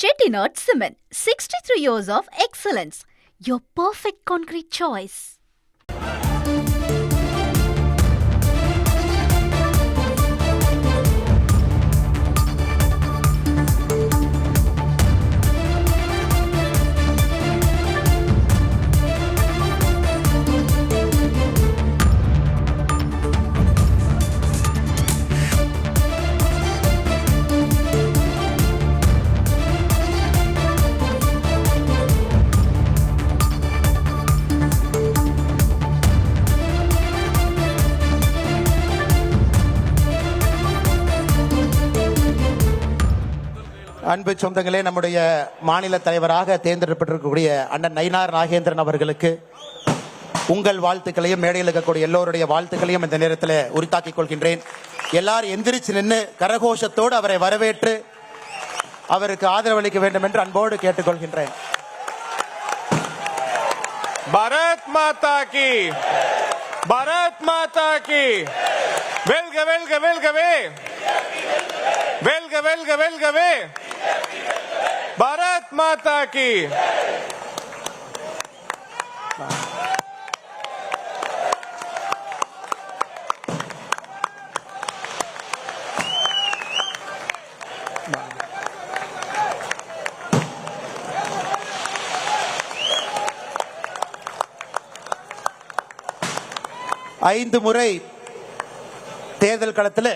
Chettinad Cement, 63 years of excellence. Your perfect concrete choice. அன்பு சொந்தங்களே, நம்முடைய மாநில தலைவராக தேர்ந்தெடுக்கப்பட்டிருக்கக்கூடிய அண்ணன் நயினார் நாகேந்திரன் அவர்களுக்கு உங்கள் வாழ்த்துக்களையும் மேடையில் இருக்கக்கூடிய எல்லோருடைய வாழ்த்துக்களையும் இந்த நேரத்தில் உரித்தாக்கிக் கொள்கின்றேன். எல்லாரும் எந்திரிச்சு நின்று கரகோஷத்தோடு அவரை வரவேற்று அவருக்கு ஆதரவளிக்க வேண்டும் என்று அன்போடு கேட்டுக்கொள்கின்றேன். பாரத் மாதா கி, பாரத் மாதா கி, வெல்க வெல்க வெல்கவே, வெல்க வெல்க வெல்கவே, பாரத் மாதா கி. ஐந்து முறை தேர்தல் களத்தில்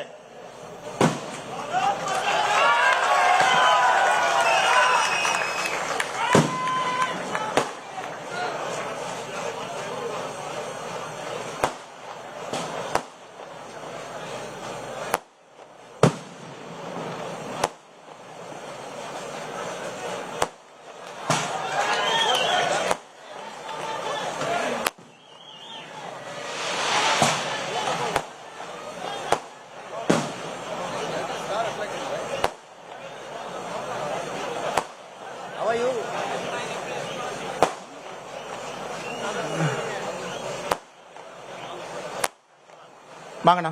வாங்கண்ணா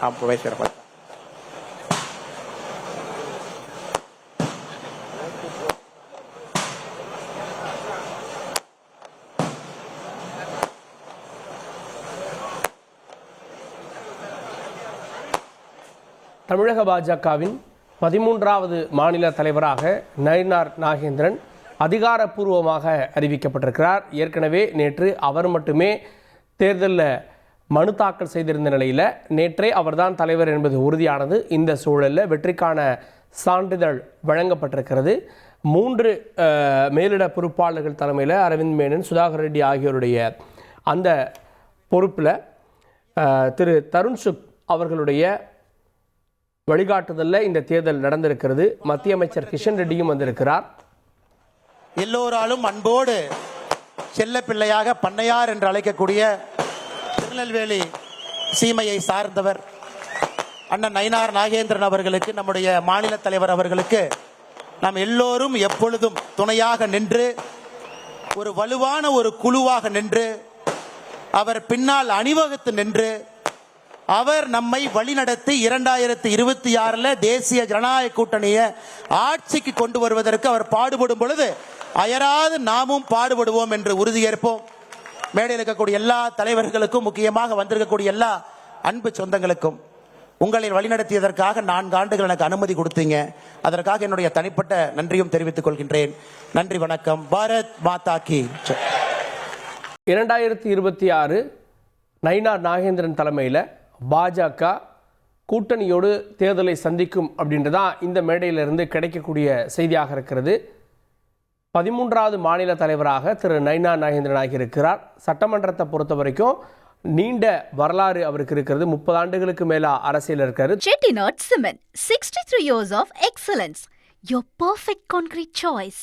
அப்போ வயசுறப்ப தமிழக பாஜகவின் 13வது மாநில தலைவராக நயினார் நாகேந்திரன் அதிகாரப்பூர்வமாக அறிவிக்கப்பட்டிருக்கிறார். ஏற்கனவே நேற்று அவர் மட்டுமே தேர்தலில் மனு தாக்கல் செய்திருந்த நிலையில் நேற்றே அவர்தான் தலைவர் என்பது உறுதியானது. இந்த சூழலில் வெற்றிக்கான சான்றிதழ் வழங்கப்பட்டிருக்கிறது. 3 மேலிட பொறுப்பாளர்கள் தலைமையில் அரவிந்த் மேனன், சுதாகர் ரெட்டி ஆகியோருடைய அந்த பொறுப்பில் திரு தருண் சுக் அவர்களுடைய வழிகாட்டுதலில் இந்த தேர்தல் நடந்திருக்கிறது. மத்திய அமைச்சர் கிஷன் ரெட்டியும் வந்திருக்கிறார். எல்லோராலும் அன்போடு செல்ல பிள்ளையாக பண்ணையார் என்று அழைக்கக்கூடிய திருநெல்வேலி சீமையை சார்ந்தவர் அண்ணன் நயினார் நாகேந்திரன் அவர்களுக்கு, நம்முடைய மாநில தலைவர் அவர்களுக்கு நாம் எல்லோரும் எப்பொழுதும் துணையாக நின்று ஒரு வலுவான ஒரு குழுவாக நின்று அவர் பின்னால் அணிவகுத்து நின்று அவர் நம்மை வழிநடத்தி 2026 தேசிய ஜனநாயக கூட்டணியை ஆட்சிக்கு கொண்டு வருவதற்கு அவர் பாடுபடும் பொழுது அயராது நாமும் பாடுபடுவோம் என்று உறுதியேற்போம். மேடையில் இருக்கக்கூடிய எல்லா தலைவர்களுக்கும், முக்கியமாக வந்திருக்கக்கூடிய எல்லா அன்பு சொந்தங்களுக்கும் உங்களை வழிநடத்தியதற்காக 4 ஆண்டுகள் எனக்கு அனுமதி கொடுத்தீங்க. அதற்காக என்னுடைய தனிப்பட்ட நன்றியும் தெரிவித்துக் கொள்கின்றேன். நன்றி, வணக்கம். பாரத் மாதா கி. 2026 நயினார் நாகேந்திரன் தலைமையில் பாஜக கூட்டணியோடு தேர்தலை சந்திக்கும் அப்படின்றதான் இந்த மேடையிலிருந்து கிடைக்கக்கூடிய செய்தியாக இருக்கிறது. 13வது மாநில தலைவராக திரு நயினார் நாகேந்திரன் ஆகியிருக்கிறார். சட்டமன்றத்தை பொறுத்த வரைக்கும் நீண்ட வரலாறு அவருக்கு இருக்கிறது. 30 ஆண்டுகளுக்கு மேல அரசியல் இருக்காரு. Chettinad Cement, 63 years of excellence. Your perfect concrete choice.